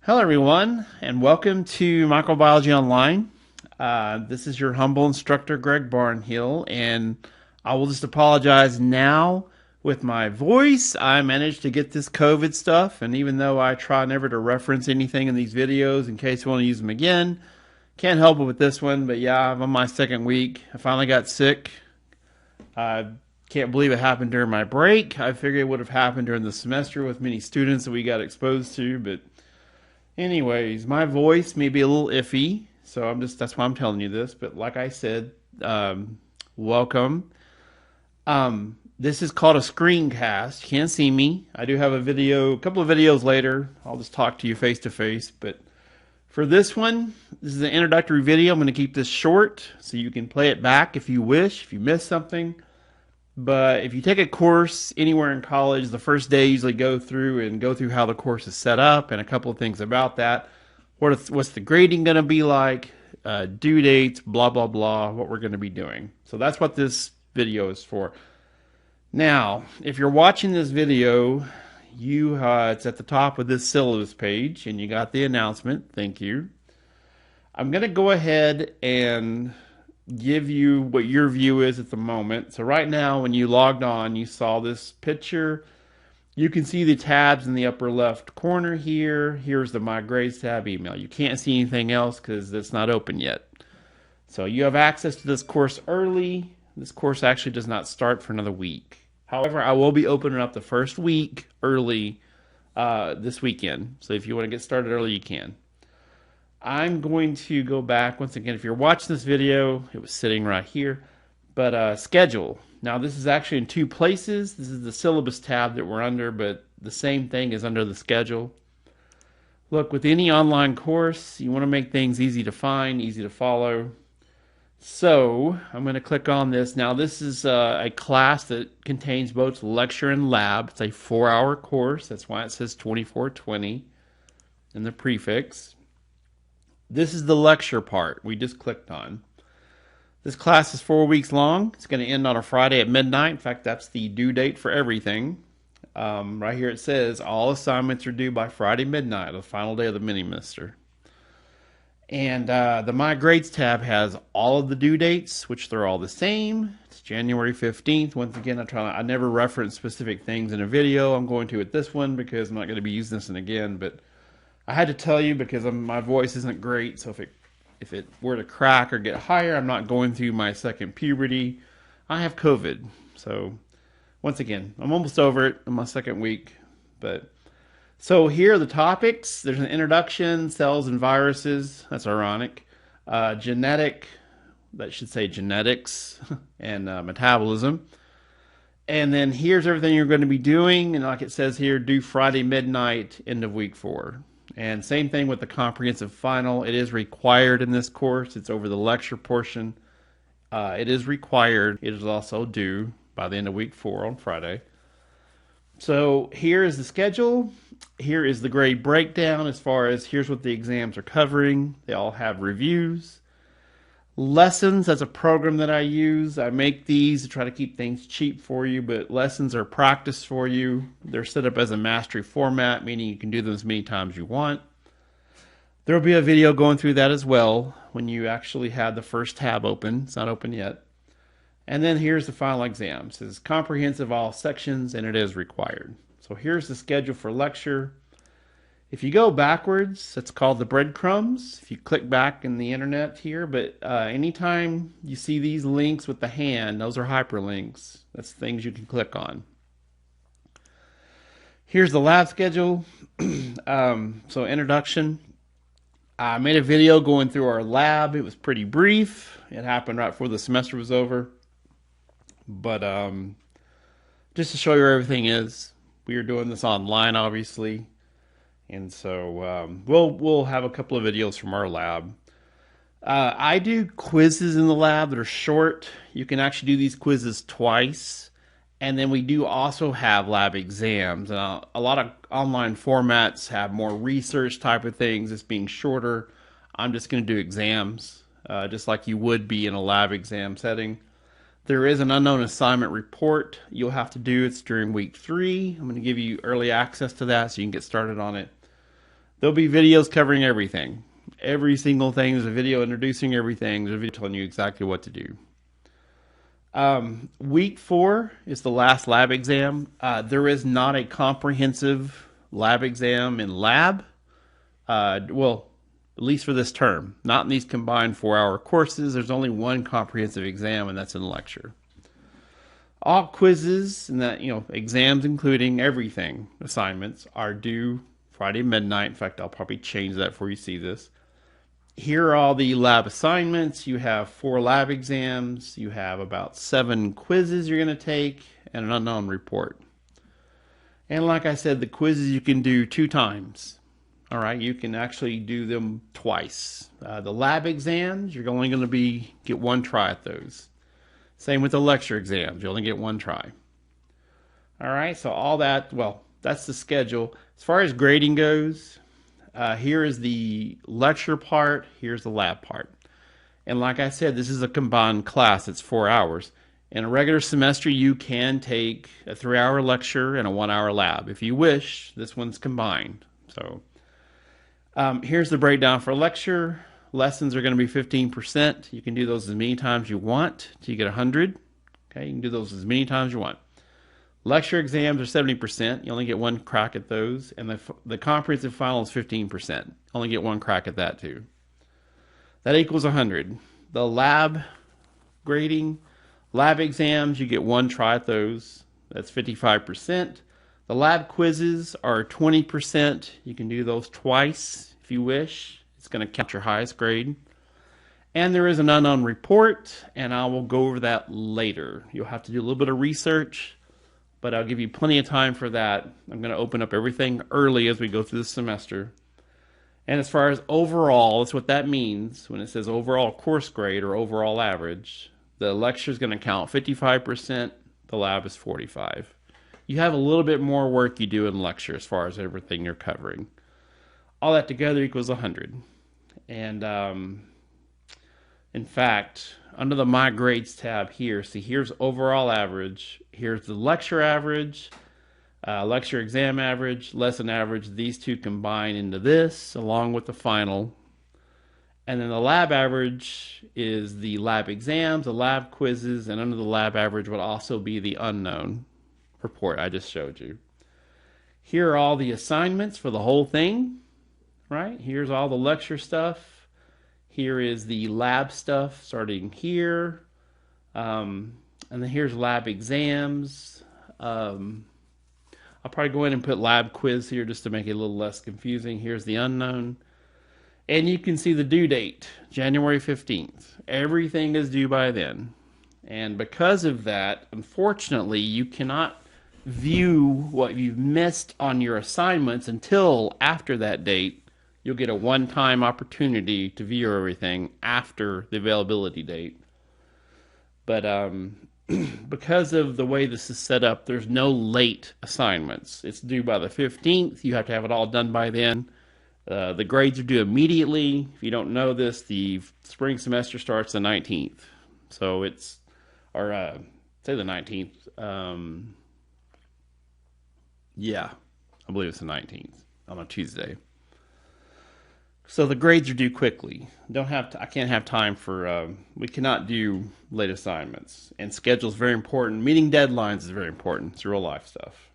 Hello, everyone, and welcome to Microbiology Online. This is your humble instructor, Greg Barnhill, and I will just apologize now with my voice. I managed to get this COVID stuff, and even though I try never to reference anything in these videos in case you want to use them again, can't help it with this one. But yeah, I'm on my second week. I finally got sick. I can't believe it happened during my break. I figured it would have happened during the semester with many students that we got exposed to, but anyways, my voice may be a little iffy, so that's why I'm telling you this. But like I said, welcome. This is called a screencast. You can't see me. I do have a couple of videos later. I'll just talk to you face to face. But for this one, this is an introductory video. I'm going to keep this short so you can play it back if you wish, if you missed something. But if you take a course anywhere in college, the first day you usually go through how the course is set up and a couple of things about that. What's the grading going to be like, due dates, blah, blah, blah, what we're going to be doing. So that's what this video is for. Now, if you're watching this video, it's at the top of this syllabus page, and you got the announcement. Thank you. I'm going to go ahead and give you what your view is at the moment. So right now, when you logged on, you saw this picture. You can see the tabs in the upper left corner here. Here's the My Grades tab email. You can't see anything else because it's not open yet. So you have access to this course early. This course actually does not start for another week. However, I will be opening up the first week early this weekend. So if you want to get started early, you can. I'm going to go back once again. If you're watching this video, it was sitting right here. But schedule. Now this is actually in two places. This is the syllabus tab that we're under, but the same thing is under the schedule. Look, with any online course, you want to make things easy to find, easy to follow. So I'm going to click on this. Now this is a class that contains both lecture and lab. It's a 4-hour course. That's why it says 2420 in the prefix. This is the lecture part we just clicked on. This class is 4 weeks long. It's going to end on a Friday at midnight. In fact, that's the due date for everything. Right here it says all assignments are due by Friday midnight, the final day of the mini-semester. And the My Grades tab has all of the due dates, which they're all the same. It's January 15th. Once again, I never reference specific things in a video. I'm going to with this one because I'm not going to be using this one again, but I had to tell you because my voice isn't great, so if it were to crack or get higher, I'm not going through my second puberty. I have COVID, so once again, I'm almost over it in my second week. So here are the topics. There's an introduction, cells and viruses. That's ironic. Genetics, and metabolism. And then here's everything you're going to be doing, and like it says here, due Friday midnight, end of week 4. And same thing with the comprehensive final. It is required in this course. It's over the lecture portion. It is required. It is also due by the end of week 4 on Friday. So here is the schedule. Here is the grade breakdown as far as here's what the exams are covering. They all have reviews. Lessons, that's a program that I use. I make these to try to keep things cheap for you, but lessons are practice for you. They're set up as a mastery format, meaning you can do them as many times as you want. There will be a video going through that as well when you actually have the first tab open. It's not open yet. And then here's the final exam. It says comprehensive all sections, and it is required. So here's the schedule for lecture. If you go backwards, it's called the breadcrumbs. If you click back in the internet here, but anytime you see these links with the hand, those are hyperlinks. That's things you can click on. Here's the lab schedule. So introduction. I made a video going through our lab. It was pretty brief. It happened right before the semester was over. But just to show you where everything is, we are doing this online, obviously. And so we'll have a couple of videos from our lab. I do quizzes in the lab that are short. You can actually do these quizzes twice. And then we do also have lab exams. A lot of online formats have more research type of things. It's being shorter. I'm just going to do exams, just like you would be in a lab exam setting. There is an unknown assignment report you'll have to do. It's during week 3. I'm going to give you early access to that so you can get started on it. There'll be videos covering everything. Every single thing. There's a video introducing everything. There's a video telling you exactly what to do. Week 4 is the last lab exam. There is not a comprehensive lab exam in lab. Well, at least for this term. Not in these combined 4-hour courses. There's only one comprehensive exam, and that's in lecture. All quizzes and that, exams including everything, assignments, are due Friday midnight. In fact, I'll probably change that before you see this. Here are all the lab assignments. You have 4 lab exams. You have about 7 quizzes you're going to take and an unknown report. And like I said, the quizzes you can do 2 times. All right, you can actually do them twice. The lab exams, you're only going to get 1 try at those. Same with the lecture exams. You only get 1 try. All right, so all that, well, that's the schedule. As far as grading goes, here is the lecture part, here's the lab part. And like I said, this is a combined class. It's 4 hours. In a regular semester, you can take a 3-hour lecture and a 1-hour lab. If you wish, this one's combined. So here's the breakdown for lecture. Lessons are going to be 15%. You can do those as many times you want till you get 100. Okay, you can do those as many times you want. Lecture exams are 70%. You only get 1 crack at those. And the comprehensive final is 15%. Only get 1 crack at that too. That equals 100. The lab grading, lab exams, you get 1 try at those. That's 55%. The lab quizzes are 20%. You can do those twice if you wish. It's going to count your highest grade. And there is an unknown report, and I will go over that later. You'll have to do a little bit of research, but I'll give you plenty of time for that. I'm going to open up everything early as we go through the semester. And as far as overall, that's what that means when it says overall course grade or overall average. The lecture is going to count 55%. The lab is 45%. You have a little bit more work you do in lecture as far as everything you're covering. All that together equals 100. And in fact, under the My Grades tab here, see here's overall average. Here's the lecture average, lecture exam average, lesson average. These 2 combine into this along with the final. And then the lab average is the lab exams, the lab quizzes, and under the lab average would also be the unknown report I just showed you. Here are all the assignments for the whole thing, right? Here's all the lecture stuff. Here is the lab stuff starting here. And then here's lab exams. I'll probably go in and put lab quiz here just to make it a little less confusing. Here's the unknown. And you can see the due date, January 15th. Everything is due by then. And because of that, unfortunately, you cannot view what you've missed on your assignments until after that date. You'll get a one-time opportunity to view everything after the availability date. But because of the way this is set up, there's no late assignments. It's due by the 15th. You have to have it all done by then. The grades are due immediately. If you don't know this, the spring semester starts the 19th. So it's, or say the 19th. Yeah, I believe it's the 19th on a Tuesday. So the grades are due quickly. I can't have time for, we cannot do late assignments. And schedule is very important. Meeting deadlines is very important. It's real life stuff.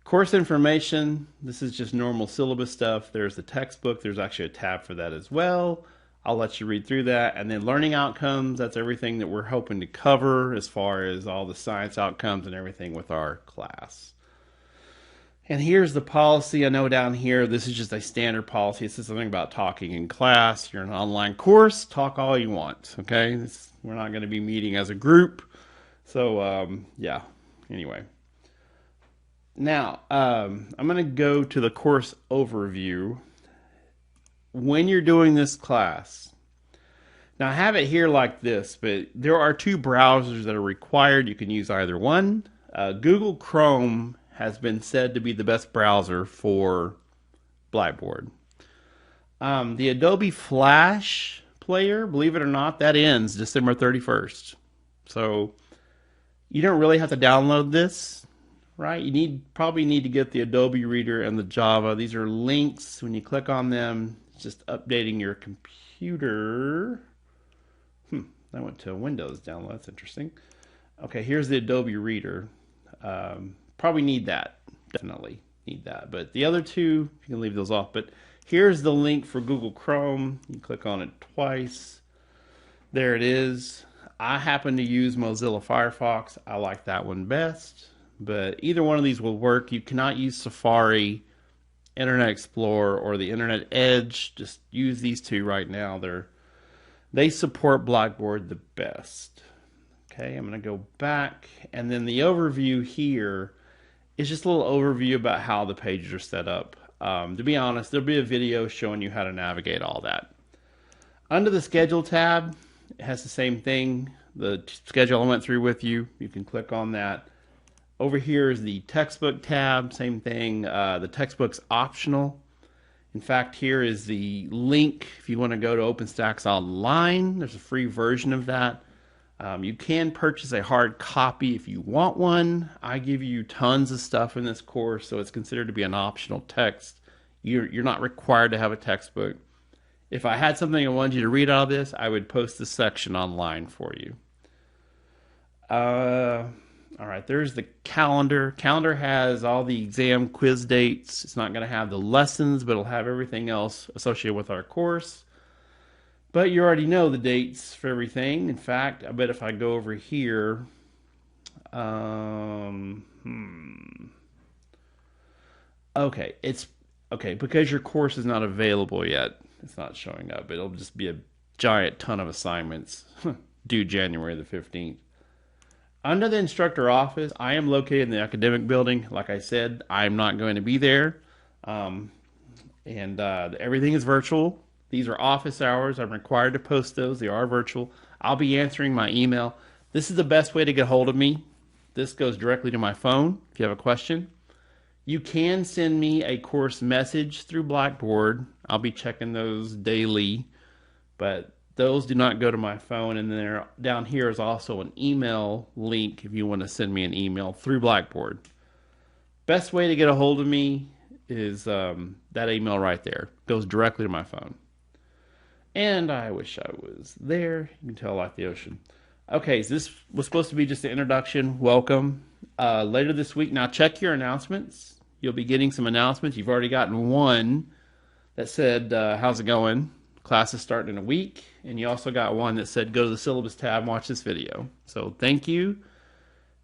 Course information, this is just normal syllabus stuff. There's the textbook. There's actually a tab for that as well. I'll let you read through that. And then learning outcomes, that's everything that we're hoping to cover as far as all the science outcomes and everything with our class. And here's the policy. I know down here, this is just a standard policy. It says something about talking in class. You're in an online course, talk all you want, okay? We're not going to be meeting as a group. So, yeah, anyway. Now, I'm going to go to the course overview. When you're doing this class, now I have it here like this, but there are 2 browsers that are required. You can use either one. Google Chrome has been said to be the best browser for Blackboard. The Adobe Flash player, believe it or not, that ends December 31st. So you don't really have to download this, right? You probably need to get the Adobe Reader and the Java. These are links. When you click on them, it's just updating your computer. I went to a Windows download. That's interesting. Okay, here's the Adobe Reader. Probably need that. Definitely need that. But the other two, you can leave those off. But here's the link for Google Chrome. You click on it twice. There it is. I happen to use Mozilla Firefox. I like that one best. But either one of these will work. You cannot use Safari, Internet Explorer, or the Internet Edge. Just use these two right now. They support Blackboard the best. Okay, I'm going to go back, and then the overview here is just a little overview about how the pages are set up. To be honest, there'll be a video showing you how to navigate all that. Under the Schedule tab, it has the same thing. The schedule I went through with you, you can click on that. Over here is the Textbook tab, same thing. The textbook's optional. In fact, here is the link if you want to go to OpenStax Online. There's a free version of that. You can purchase a hard copy if you want one. I give you tons of stuff in this course, so it's considered to be an optional text. You're not required to have a textbook. If I had something I wanted you to read out of this, I would post this section online for you. All right, there's the calendar. Calendar has all the exam quiz dates. It's not going to have the lessons, but it'll have everything else associated with our course. But you already know the dates for everything. In fact, I bet if I go over here, okay, because your course is not available yet. It's not showing up. It'll just be a giant ton of assignments due January the 15th. Under the instructor office, I am located in the academic building. Like I said, I'm not going to be there. Everything is virtual. These are office hours. I'm required to post those. They are virtual. I'll be answering my email. This is the best way to get hold of me. This goes directly to my phone if you have a question. You can send me a course message through Blackboard. I'll be checking those daily, but those do not go to my phone. And then down here is also an email link if you want to send me an email through Blackboard. Best way to get a hold of me is that email right there. Goes directly to my phone. And I wish I was there. You can tell I like the ocean. Okay, so this was supposed to be just an introduction. Welcome. Later this week, now check your announcements. You'll be getting some announcements. You've already gotten one that said, how's it going? Class is starting in a week. And you also got one that said, go to the Syllabus tab and watch this video. So thank you.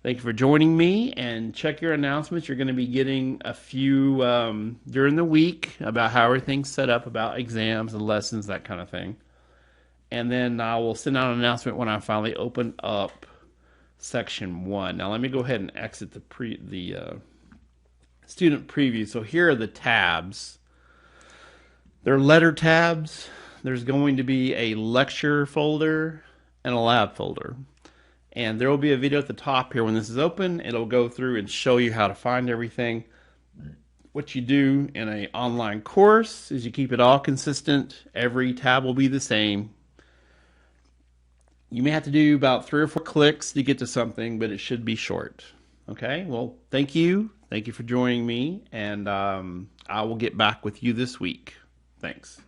Thank you for joining me, and check your announcements. You're going to be getting a few during the week about how everything's set up, about exams and lessons, that kind of thing. And then I will send out an announcement when I finally open up section 1. Now let me go ahead and exit the student preview. So here are the tabs. They're letter tabs. There's going to be a lecture folder and a lab folder. And there will be a video at the top here when this is open. It'll go through and show you how to find everything. What you do in an online course is you keep it all consistent. Every tab will be the same. You may have to do about 3 or 4 clicks to get to something, but it should be short. Okay, well, thank you. Thank you for joining me, and I will get back with you this week. Thanks.